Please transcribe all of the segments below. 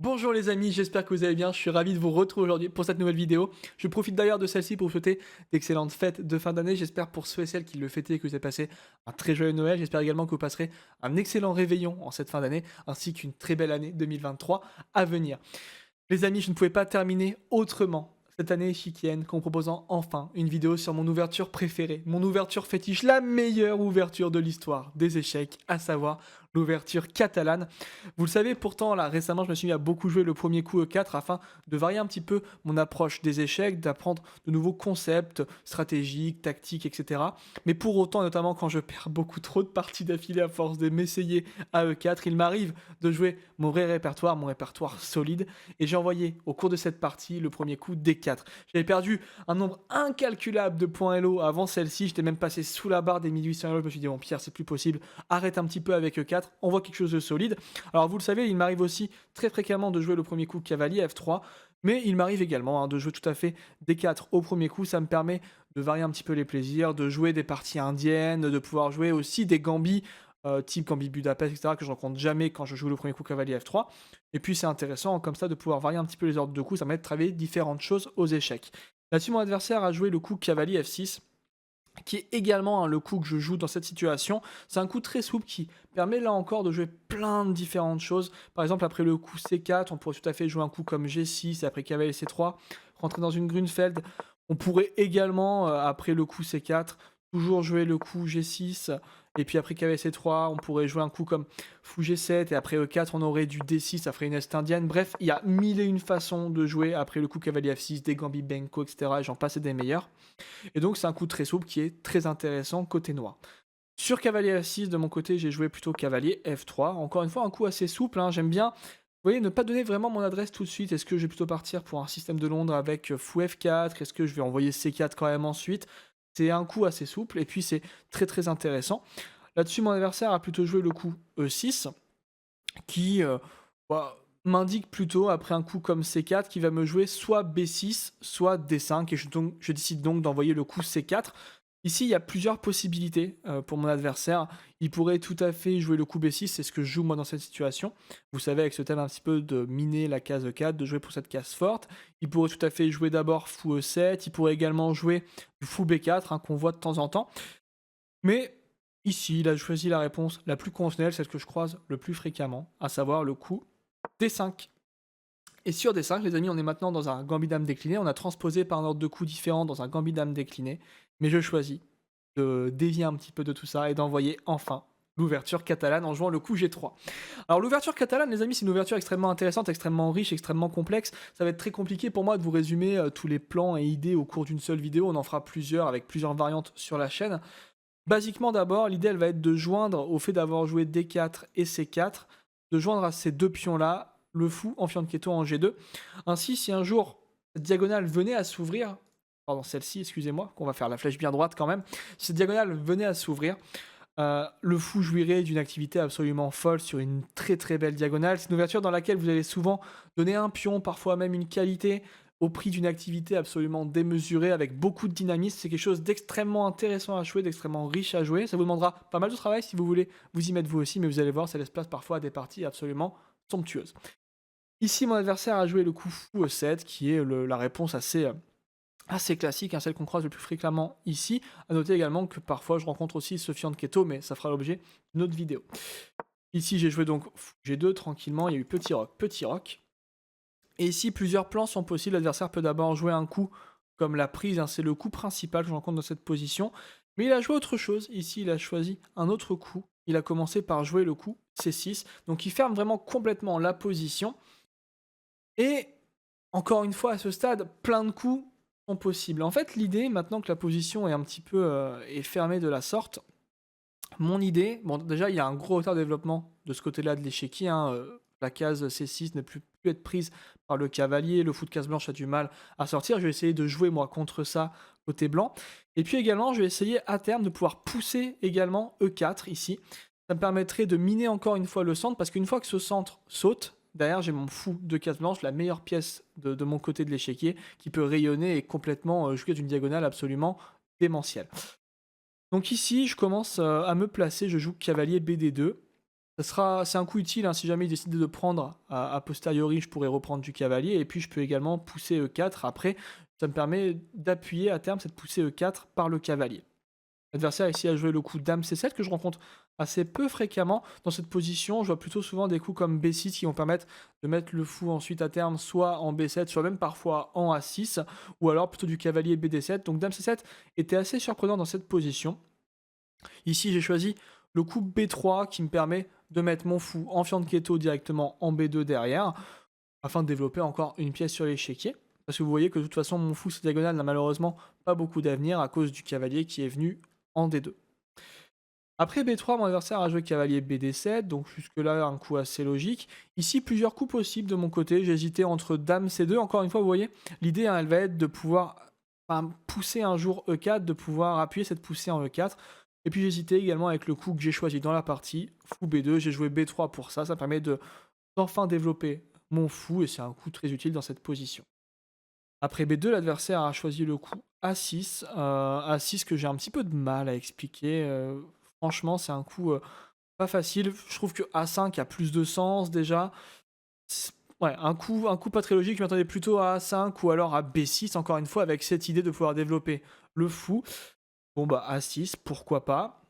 Bonjour les amis, j'espère que vous allez bien, je suis ravi de vous retrouver aujourd'hui pour cette nouvelle vidéo. Je profite d'ailleurs de celle-ci pour vous souhaiter d'excellentes fêtes de fin d'année. J'espère pour ceux et celles qui le fêtaient que vous avez passé un très joyeux Noël. J'espère également que vous passerez un excellent réveillon en cette fin d'année, ainsi qu'une très belle année 2023 à venir. Les amis, je ne pouvais pas terminer autrement cette année échiquienne qu'en proposant enfin une vidéo sur mon ouverture préférée, mon ouverture fétiche, la meilleure ouverture de l'histoire des échecs, à savoir l'ouverture catalane. Vous le savez, pourtant, là, récemment, je me suis mis à beaucoup jouer le premier coup E4 afin de varier un petit peu mon approche des échecs, d'apprendre de nouveaux concepts stratégiques, tactiques, etc. Mais pour autant, notamment quand je perds beaucoup trop de parties d'affilée à force de m'essayer à E4, il m'arrive de jouer mon vrai répertoire, mon répertoire solide, et j'ai envoyé au cours de cette partie le premier coup D4. J'avais perdu un nombre incalculable de points Elo avant celle-ci, j'étais même passé sous la barre des 1800 Elo, je me suis dit bon Pierre c'est plus possible, arrête un petit peu avec E4, on voit quelque chose de solide. Alors vous le savez, il m'arrive aussi très fréquemment de jouer le premier coup cavalier F3, mais il m'arrive également de jouer tout à fait D4 au premier coup, ça me permet de varier un petit peu les plaisirs, de jouer des parties indiennes, de pouvoir jouer aussi des gambits type Gambit Budapest, etc., que je rencontre jamais quand je joue le premier coup cavalier F3. Et puis c'est intéressant comme ça de pouvoir varier un petit peu les ordres de coups, ça m'aide de travailler différentes choses aux échecs. Là-dessus, mon adversaire a joué le coup cavalier F6, qui est également le coup que je joue dans cette situation. C'est un coup très souple qui permet là encore de jouer plein de différentes choses. Par exemple, après le coup C4, on pourrait tout à fait jouer un coup comme G6, et après cavalier C3, rentrer dans une Grunfeld. On pourrait également, après le coup C4, toujours jouer le coup G6, et puis après cavalier C3, on pourrait jouer un coup comme fou G7, et après E4, on aurait du D6, ça ferait une Est indienne. Bref, il y a mille et une façons de jouer après le coup cavalier F6, des gambits Benko, etc., et j'en passe et des meilleurs. Et donc c'est un coup très souple qui est très intéressant côté noir. Sur cavalier F6, de mon côté, j'ai joué plutôt cavalier F3. Encore une fois, un coup assez souple, hein, j'aime bien. Vous voyez, ne pas donner vraiment mon adresse tout de suite. Est-ce que je vais plutôt partir pour un système de Londres avec fou F4? Est-ce que je vais envoyer C4 quand même ensuite? C'est un coup assez souple et puis c'est très très intéressant. Là-dessus, mon adversaire a plutôt joué le coup E6 qui bah, m'indique plutôt, après un coup comme C4, qu'il va me jouer soit B6, soit D5, et je décide donc d'envoyer le coup C4. Ici, il y a plusieurs possibilités pour mon adversaire. Il pourrait tout à fait jouer le coup B6, c'est ce que je joue moi dans cette situation. Vous savez, avec ce thème un petit peu de miner la case 4, de jouer pour cette case forte. Il pourrait tout à fait jouer d'abord fou E7, il pourrait également jouer du fou B4, hein, qu'on voit de temps en temps. Mais ici, il a choisi la réponse la plus conventionnelle, celle que je croise le plus fréquemment, à savoir le coup D5. Et sur D5, les amis, on est maintenant dans un gambit dame décliné. On a transposé par un ordre de coups différent dans un gambit dame décliné. Mais je choisis de dévier un petit peu de tout ça et d'envoyer enfin l'ouverture catalane en jouant le coup G3. Alors l'ouverture catalane, les amis, c'est une ouverture extrêmement intéressante, extrêmement riche, extrêmement complexe. Ça va être très compliqué pour moi de vous résumer tous les plans et idées au cours d'une seule vidéo. On en fera plusieurs avec plusieurs variantes sur la chaîne. Basiquement d'abord, l'idée elle va être de joindre au fait d'avoir joué D4 et C4, de joindre à ces deux pions-là le fou en fianchetto en G2. Ainsi, si un jour cette diagonale venait à s'ouvrir, pardon celle-ci, excusez-moi, qu'on va faire la flèche bien droite quand même, si cette diagonale venait à s'ouvrir, le fou jouirait d'une activité absolument folle sur une très très belle diagonale. C'est une ouverture dans laquelle vous allez souvent donner un pion, parfois même une qualité, au prix d'une activité absolument démesurée avec beaucoup de dynamisme. C'est quelque chose d'extrêmement intéressant à jouer, d'extrêmement riche à jouer. Ça vous demandera pas mal de travail si vous voulez vous y mettre vous aussi, mais vous allez voir, ça laisse place parfois à des parties absolument somptueuses. Ici, mon adversaire a joué le coup fou E7, qui est la réponse assez classique, hein, celle qu'on croise le plus fréquemment ici. À noter également que parfois je rencontre aussi ce fianchetto, mais ça fera l'objet d'une autre vidéo. Ici, j'ai joué donc fou G2 tranquillement, il y a eu petit roc, petit roc. Et ici, plusieurs plans sont possibles. L'adversaire peut d'abord jouer un coup comme la prise, hein, c'est le coup principal que je rencontre dans cette position. Mais il a joué autre chose. Ici, il a choisi un autre coup. Il a commencé par jouer le coup C6. Donc il ferme vraiment complètement la position. Et encore une fois, à ce stade, plein de coups sont possibles. En fait, l'idée, maintenant que la position est un petit peu est fermée de la sorte, mon idée, bon déjà il y a un gros retard de développement de ce côté-là de l'échiquier, hein, la case C6 ne peut plus être prise par le cavalier, le fou de case blanche a du mal à sortir. Je vais essayer de jouer moi contre ça côté blanc. Et puis également, je vais essayer à terme de pouvoir pousser également E4 ici. Ça me permettrait de miner encore une fois le centre, parce qu'une fois que ce centre saute, derrière j'ai mon fou de case blanche, la meilleure pièce de mon côté de l'échiquier, qui peut rayonner et complètement jouer d'une diagonale absolument démentielle. Donc ici, je commence à me placer, je joue cavalier BD2. C'est un coup utile, hein, si jamais il décide de prendre a posteriori, je pourrais reprendre du cavalier et puis je peux également pousser E4. Après, ça me permet d'appuyer à terme cette poussée E4 par le cavalier. L'adversaire ici a joué le coup Dame C7 que je rencontre assez peu fréquemment dans cette position. Je vois plutôt souvent des coups comme B6 qui vont permettre de mettre le fou ensuite à terme soit en B7, soit même parfois en A6, ou alors plutôt du cavalier BD7. Donc Dame C7 était assez surprenant dans cette position. Ici, j'ai choisi le coup B3 qui me permet de mettre mon fou en fianchetto directement en B2 derrière, afin de développer encore une pièce sur l'échiquier. Parce que vous voyez que de toute façon, mon fou, cette diagonale n'a malheureusement pas beaucoup d'avenir à cause du cavalier qui est venu en D2. Après B3, mon adversaire a joué cavalier BD7, donc jusque-là, un coup assez logique. Ici, plusieurs coups possibles de mon côté. J'ai hésité entre Dame C2. Encore une fois, vous voyez, l'idée, hein, elle va être de pouvoir pousser un jour E4, de pouvoir appuyer cette poussée en E4. Et puis j'hésitais également avec le coup que j'ai choisi dans la partie, fou B2. J'ai joué B3 pour ça. Ça permet d'enfin développer mon fou et c'est un coup très utile dans cette position. Après B2, l'adversaire a choisi le coup A6. A6 que j'ai un petit peu de mal à expliquer. Franchement, c'est un coup pas facile. Je trouve que A5 a plus de sens déjà. Ouais, un coup pas très logique. Je m'attendais plutôt à A5 ou alors à B6, encore une fois, avec cette idée de pouvoir développer le fou. Bon bah A6, pourquoi pas.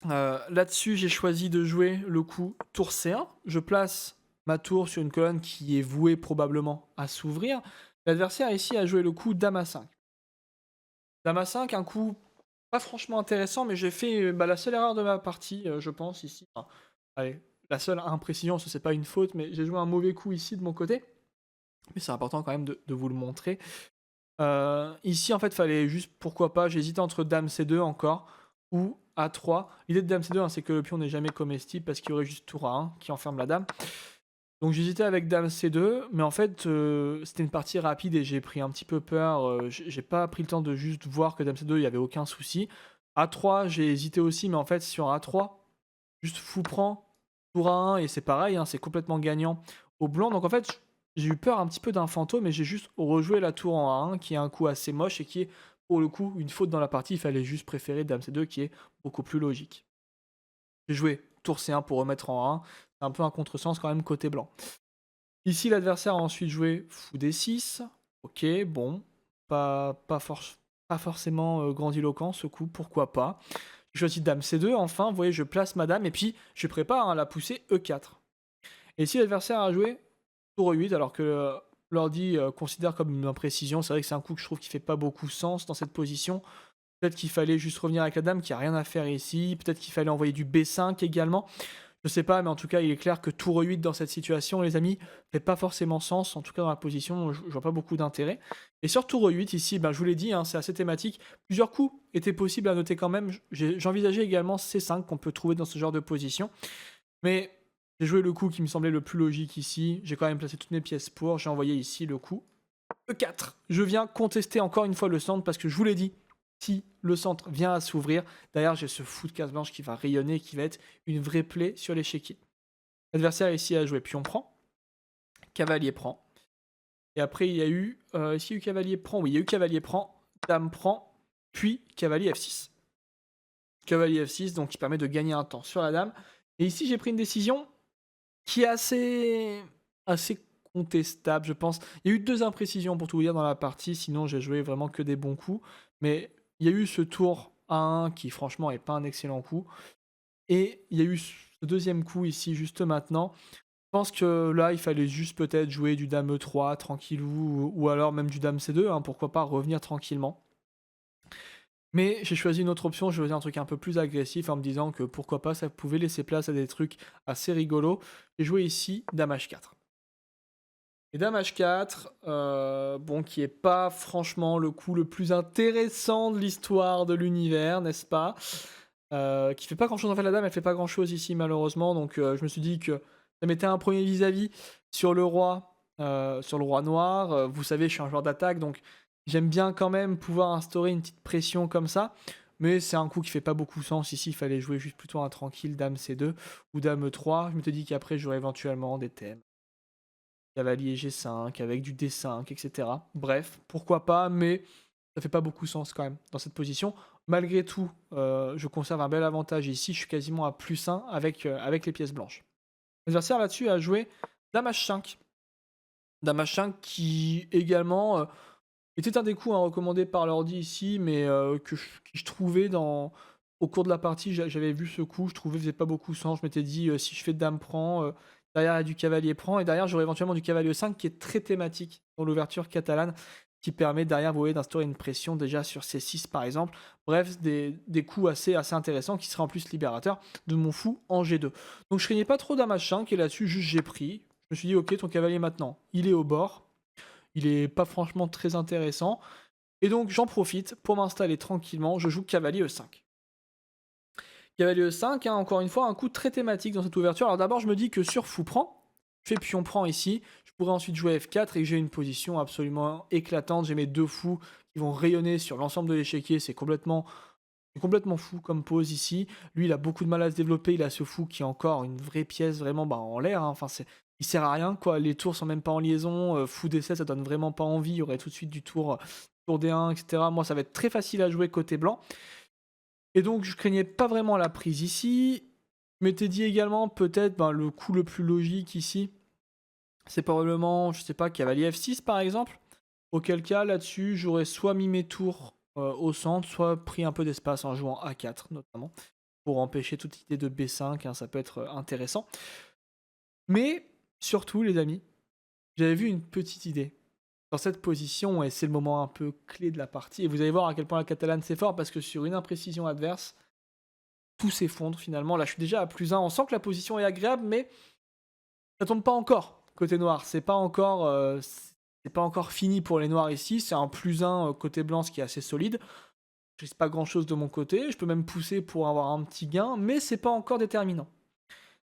Là-dessus, j'ai choisi de jouer le coup tour C1. Je place ma tour sur une colonne qui est vouée probablement à s'ouvrir. L'adversaire ici a joué le coup Dame A5. Dame A5, un coup pas franchement intéressant, mais j'ai fait la seule erreur de ma partie, je pense, ici. Enfin, allez, la seule imprécision, ce c'est pas une faute, mais j'ai joué un mauvais coup ici de mon côté. Mais c'est important quand même de vous le montrer. Ici, en fait, fallait juste, pourquoi pas, j'hésitais entre Dame C2 encore, ou A3. L'idée de Dame C2, hein, c'est que le pion n'est jamais comestible, parce qu'il y aurait juste tour A1 qui enferme la dame. Donc j'hésitais avec Dame C2, mais en fait, c'était une partie rapide et j'ai pris un petit peu peur. J'ai pas pris le temps de juste voir que Dame C2, il n'y avait aucun souci. A3, j'ai hésité aussi, mais en fait, sur A3, juste fou prend, tour A1, et c'est pareil, hein, c'est complètement gagnant au blanc. Donc en fait, j'ai eu peur un petit peu d'un fantôme, mais j'ai juste rejoué la tour en A1, qui est un coup assez moche et qui est, pour le coup, une faute dans la partie. Il fallait juste préférer Dame C2, qui est beaucoup plus logique. J'ai joué tour C1 pour remettre en A1. C'est un peu un contresens quand même côté blanc. Ici, l'adversaire a ensuite joué fou D6. Ok, bon. Pas forcément grandiloquent ce coup, pourquoi pas. J'ai choisi Dame C2, enfin, vous voyez, je place ma dame et puis je prépare la poussée E4. Et ici, l'adversaire a joué tour E8, alors que l'ordi considère comme une imprécision. C'est vrai que c'est un coup que je trouve qui fait pas beaucoup sens dans cette position. Peut-être qu'il fallait juste revenir avec la dame qui a rien à faire ici. Peut-être qu'il fallait envoyer du B5 également. Je sais pas, mais en tout cas, il est clair que tour E8 dans cette situation, les amis, fait pas forcément sens. En tout cas, dans la position, je vois pas beaucoup d'intérêt. Et sur tour E8, ici, je vous l'ai dit, hein, c'est assez thématique. Plusieurs coups étaient possibles à noter quand même. J'envisageais également C5 qu'on peut trouver dans ce genre de position. Mais j'ai joué le coup qui me semblait le plus logique ici. J'ai quand même placé toutes mes pièces pour. J'ai envoyé ici le coup E4. Je viens contester encore une fois le centre parce que je vous l'ai dit, si le centre vient à s'ouvrir, derrière j'ai ce fou de case blanche qui va rayonner, qui va être une vraie plaie sur l'échiquier. L'adversaire ici a joué pion prend, cavalier prend. Et après il y a eu, est-ce qu'il y a eu cavalier prend? Oui, il y a eu cavalier prend, dame prend, puis cavalier F6. Cavalier F6, donc qui permet de gagner un temps sur la dame. Et ici j'ai pris une décision qui est assez contestable, je pense. Il y a eu 2 imprécisions pour tout vous dire dans la partie, sinon j'ai joué vraiment que des bons coups. Mais il y a eu ce tour A1 qui franchement est pas un excellent coup. Et il y a eu ce deuxième coup ici juste maintenant. Je pense que là il fallait juste peut-être jouer du dame E3 tranquillou ou alors même du dame C2, hein, pourquoi pas revenir tranquillement. Mais j'ai choisi une autre option, j'ai choisi un truc un peu plus agressif en me disant que pourquoi pas ça pouvait laisser place à des trucs assez rigolos. J'ai joué ici dame H4. Et dame H4, bon, qui est pas franchement le coup le plus intéressant de l'histoire de l'univers, n'est-ce pas? Qui fait pas grand chose en fait, la dame elle fait pas grand chose ici malheureusement, donc je me suis dit que ça mettait un premier vis-à-vis sur le roi noir. Vous savez, je suis un joueur d'attaque, donc j'aime bien quand même pouvoir instaurer une petite pression comme ça. Mais c'est un coup qui fait pas beaucoup sens. Ici, il fallait jouer juste plutôt un tranquille dame C2 ou dame E3. Je me suis dit qu'après, j'aurais éventuellement des thèmes. Cavalier G5 avec du D5, etc. Bref, pourquoi pas, mais ça fait pas beaucoup sens quand même dans cette position. malgré tout, je conserve un bel avantage ici. Je suis quasiment à +1 avec les pièces blanches. L'adversaire là-dessus a joué dame H5. Dame H5 qui également, était un des coups, hein, recommandés par l'ordi ici, mais que je trouvais au cours de la partie, j'avais vu ce coup, je trouvais qu'il faisait pas beaucoup sens. Je m'étais dit, si je fais dame prend, derrière il y a du cavalier prend et derrière j'aurais éventuellement du cavalier E5 qui est très thématique dans l'ouverture catalane, qui permet derrière, vous voyez, d'instaurer une pression déjà sur C6 par exemple. Bref, des coups assez intéressants qui seraient en plus libérateurs de mon fou en G2. Donc je craignais pas trop dame H5 et là-dessus juste j'ai pris. Je me suis dit: «OK, ton cavalier maintenant, il est au bord». Il est pas franchement très intéressant. Et donc j'en profite pour m'installer tranquillement. Je joue cavalier E5. Cavalier E5, hein, encore une fois, un coup très thématique dans cette ouverture. Alors d'abord, je me dis que sur fou prend, je fais pion prend ici. Je pourrais ensuite jouer F4 et que j'ai une position absolument éclatante. J'ai mes deux fous qui vont rayonner sur l'ensemble de l'échiquier. C'est complètement fou comme pose ici. Lui, il a beaucoup de mal à se développer. Il a ce fou qui est encore une vraie pièce vraiment en l'air, hein. Enfin, il sert à rien, quoi. Les tours sont même pas en liaison. Fou D7, ça donne vraiment pas envie. Il y aurait tout de suite du tour D1, etc. Moi, ça va être très facile à jouer côté blanc. Et donc, je craignais pas vraiment la prise ici. Je m'étais dit également, peut-être, le coup le plus logique ici, c'est probablement, je sais pas, cavalier F6 par exemple. Auquel cas, là-dessus, j'aurais soit mis mes tours au centre, soit pris un peu d'espace en jouant A4 notamment, pour empêcher toute idée de B5, hein, ça peut être intéressant. Mais surtout, les amis, j'avais vu une petite idée dans cette position, et c'est le moment un peu clé de la partie. Et vous allez voir à quel point la Catalane c'est fort, parce que sur une imprécision adverse, tout s'effondre finalement. Là, je suis déjà à +1. On sent que la position est agréable, mais ça tombe pas encore côté noir. C'est pas encore fini pour les noirs ici. C'est un +1 côté blanc, ce qui est assez solide. Je risque pas grand chose de mon côté. Je peux même pousser pour avoir un petit gain, mais c'est pas encore déterminant.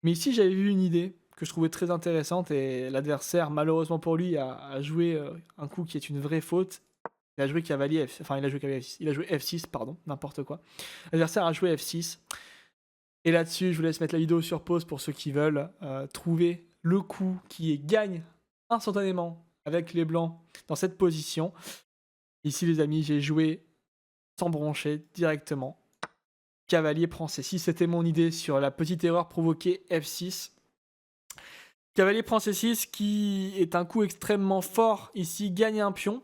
Mais ici, j'avais vu une idée que je trouvais très intéressante, et l'adversaire, malheureusement pour lui, a joué un coup qui est une vraie faute. Il a joué cavalier F... Enfin, il a joué cavalier F6. Il a joué F6, pardon, n'importe quoi. L'adversaire a joué F6. Et là-dessus, je vous laisse mettre la vidéo sur pause pour ceux qui veulent trouver le coup qui gagne instantanément avec les blancs dans cette position. Ici, les amis, j'ai joué sans broncher directement. Cavalier prend C6, c'était mon idée sur la petite erreur provoquée F6. Cavalier prend C6 qui est un coup extrêmement fort ici, gagne un pion.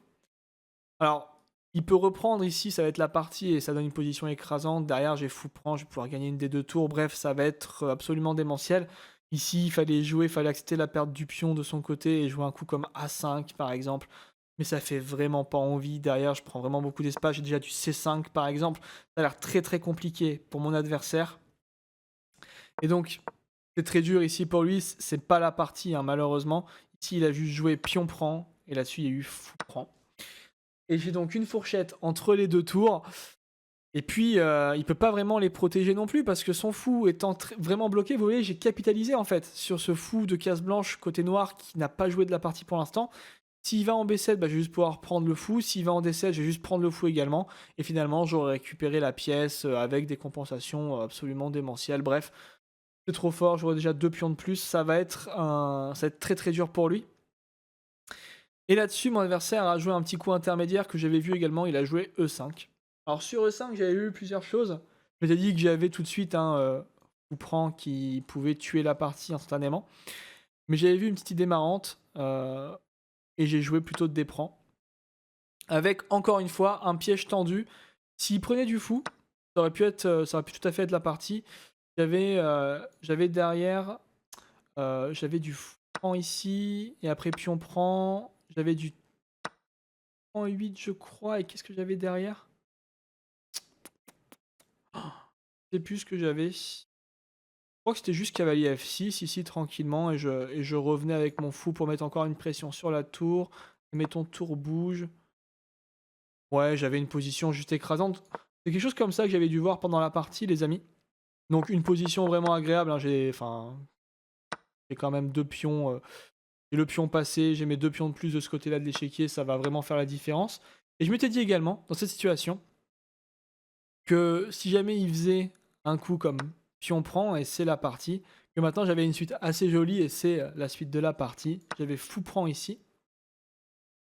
Alors, il peut reprendre ici, ça va être la partie et ça donne une position écrasante. Derrière, j'ai fou prend, je vais pouvoir gagner une des deux tours. Bref, ça va être absolument démentiel. Ici, il fallait accepter la perte du pion de son côté et jouer un coup comme A5 par exemple. Mais ça fait vraiment pas envie. Derrière, je prends vraiment beaucoup d'espace. J'ai déjà du C5 par exemple. Ça a l'air très très compliqué pour mon adversaire. Et donc, c'est très dur ici pour lui. C'est pas la partie, hein, malheureusement. Ici, il a juste joué pion prend. Et là-dessus, il y a eu fou prend. Et j'ai donc une fourchette entre les deux tours. Et puis, il peut pas vraiment les protéger non plus, parce que son fou étant vraiment bloqué, vous voyez, j'ai capitalisé en fait sur ce fou de case blanche côté noir qui n'a pas joué de la partie pour l'instant. S'il va en B7, je vais juste pouvoir prendre le fou. S'il va en D7, je vais juste prendre le fou également. Et finalement, j'aurai récupéré la pièce avec des compensations absolument démentielles. Bref, c'est trop fort, j'aurai déjà 2 pions de plus. Ça va être très très dur pour lui. Et là-dessus, mon adversaire a joué un petit coup intermédiaire que j'avais vu également. Il a joué E5. Alors sur E5, j'avais vu plusieurs choses. Je m'étais dit que j'avais tout de suite un coup prend qui pouvait tuer la partie instantanément. Mais j'avais vu une petite idée marrante. Et j'ai joué plutôt de déprend. Avec, encore une fois, un piège tendu. S'il prenait du fou, ça aurait pu tout à fait être la partie. J'avais derrière... j'avais du fou prend ici. Et après pion prend. J'avais du prend 8, je crois. Et qu'est-ce que j'avais derrière? Je sais plus ce que j'avais. Je crois que c'était juste cavalier F6 ici tranquillement, et je revenais avec mon fou pour mettre encore une pression sur la tour. Mettons tour bouge. Ouais, j'avais une position juste écrasante. C'est quelque chose comme ça que j'avais dû voir pendant la partie, les amis. Donc une position vraiment agréable, hein. J'ai quand même deux pions. J'ai le pion passé, j'ai mes deux pions de plus de ce côté-là de l'échiquier, ça va vraiment faire la différence. Et je m'étais dit également, dans cette situation, que si jamais il faisait un coup comme pion prend, et c'est la partie, que maintenant j'avais une suite assez jolie, et c'est la suite de la partie. J'avais fou prend ici.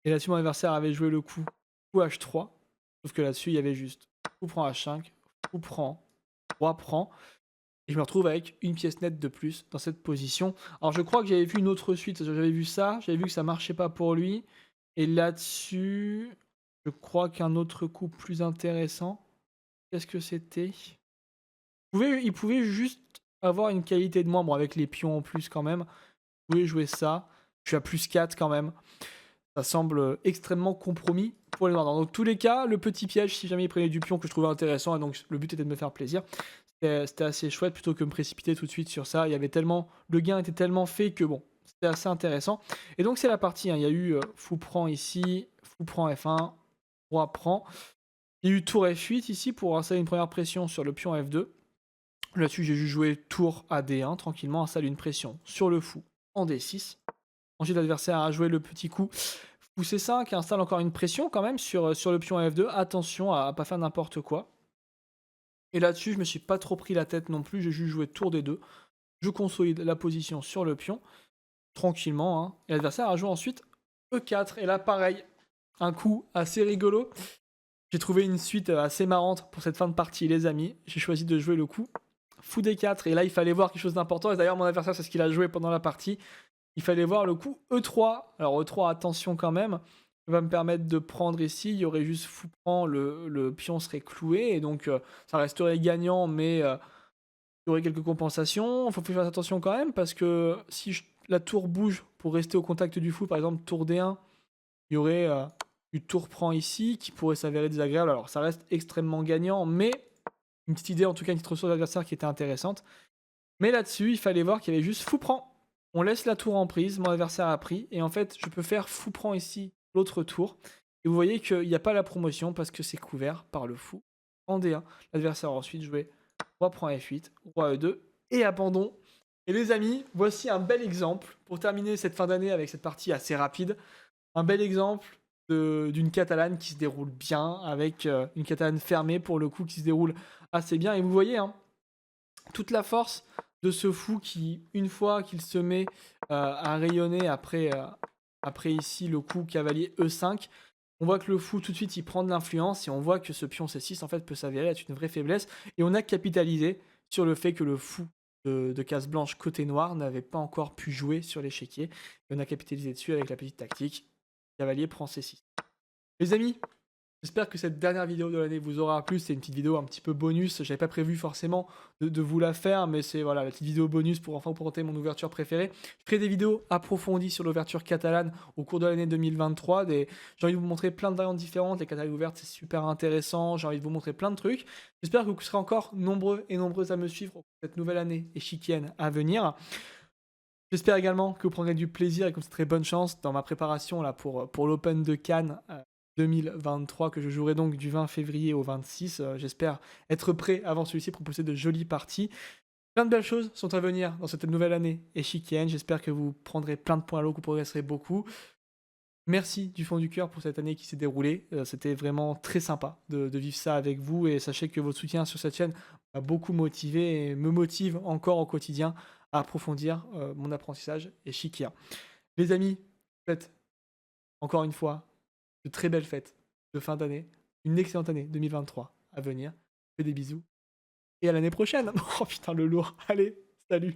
Et là-dessus, mon adversaire avait joué le coup H3. Sauf que là-dessus, il y avait juste fou prend H5, fou prend, roi prend. Et je me retrouve avec une pièce nette de plus dans cette position. Alors je crois que j'avais vu une autre suite, j'avais vu ça, j'avais vu que ça marchait pas pour lui. Et là-dessus, je crois qu'un autre coup plus intéressant, qu'est-ce que c'était? Il pouvait juste avoir une qualité de moins, bon avec les pions en plus quand même. Vous pouvez jouer ça, je suis à plus 4 quand même. Ça semble extrêmement compromis pour les noirs. Dans tous les cas, le petit piège, si jamais il prenait du pion que je trouvais intéressant, et donc le but était de me faire plaisir, c'était assez chouette plutôt que me précipiter tout de suite sur ça. Il y avait tellement, le gain était tellement fait que bon, c'était assez intéressant. Et donc c'est la partie, hein. Il y a eu fou prend ici, fou prend F1, roi prend. Il y a eu tour F8 ici pour installer une première pression sur le pion F2. Là-dessus, j'ai juste joué tour à D1 tranquillement, installer une pression sur le fou en D6. Ensuite, l'adversaire a joué le petit coup fou C5 qui installe encore une pression quand même sur le pion F2. Attention à pas faire n'importe quoi. Et là-dessus, je me suis pas trop pris la tête non plus, j'ai juste joué tour D2. Je consolide la position sur le pion, tranquillement. Hein. Et l'adversaire a joué ensuite E4. Et là, pareil, un coup assez rigolo. J'ai trouvé une suite assez marrante pour cette fin de partie, les amis. J'ai choisi de jouer le coup fou D4. Et là, il fallait voir quelque chose d'important. Et d'ailleurs, mon adversaire, c'est ce qu'il a joué pendant la partie. Il fallait voir le coup E3. Alors E3, attention quand même. Ça va me permettre de prendre ici. Il y aurait juste fou prend, le pion serait cloué. Et donc, ça resterait gagnant, mais il y aurait quelques compensations. Il faut faire attention quand même, parce que si la tour bouge pour rester au contact du fou, par exemple tour D1, il y aurait du tour prend ici, qui pourrait s'avérer désagréable. Alors, ça reste extrêmement gagnant, mais une petite idée, en tout cas une petite ressource d'adversaire qui était intéressante. Mais là-dessus, il fallait voir qu'il y avait juste fou prend. On laisse la tour en prise, mon adversaire a pris, et en fait, je peux faire fou prend ici l'autre tour. Et vous voyez qu'il n'y a pas la promotion parce que c'est couvert par le fou en D1. L'adversaire a ensuite joué roi prend F8, roi E2 et abandon. Et les amis, voici un bel exemple pour terminer cette fin d'année avec cette partie assez rapide. Un bel exemple d'une catalane qui se déroule bien, avec une catalane fermée pour le coup qui se déroule assez bien. Et vous voyez, hein, toute la force de ce fou qui, une fois qu'il se met à rayonner après ici le coup cavalier E5, on voit que le fou tout de suite il prend de l'influence et on voit que ce pion C6 en fait peut s'avérer être une vraie faiblesse. Et on a capitalisé sur le fait que le fou de case blanche côté noir n'avait pas encore pu jouer sur l'échiquier. Et on a capitalisé dessus avec la petite tactique. Cavalier prend C6. Les amis, j'espère que cette dernière vidéo de l'année vous aura plu. C'est une petite vidéo un petit peu bonus. J'avais pas prévu forcément de vous la faire, mais c'est voilà la petite vidéo bonus pour enfin vous présenter mon ouverture préférée. Je ferai des vidéos approfondies sur l'ouverture catalane au cours de l'année 2023. J'ai envie de vous montrer plein de variantes différentes. Les catalanes ouvertes, c'est super intéressant. J'ai envie de vous montrer plein de trucs. J'espère que vous serez encore nombreux et nombreuses à me suivre pour cette nouvelle année échiquienne à venir. J'espère également que vous prendrez du plaisir et que vous très bonne chance dans ma préparation là, pour l'Open de Cannes 2023 que je jouerai donc du 20 février au 26. J'espère être prêt avant celui-ci pour pousser de jolies parties. Plein de belles choses sont à venir dans cette nouvelle année échiquienne. J'espère que vous prendrez plein de points à l'eau, que vous progresserez beaucoup. Merci du fond du cœur pour cette année qui s'est déroulée. C'était vraiment très sympa de vivre ça avec vous. Et sachez que votre soutien sur cette chaîne m'a beaucoup motivé et me motive encore au quotidien à approfondir mon apprentissage échiquien. Les amis, faites encore une fois de très belles fêtes de fin d'année, une excellente année 2023 à venir. Je fais des bisous et à l'année prochaine. Oh putain, le lourd. Allez, salut.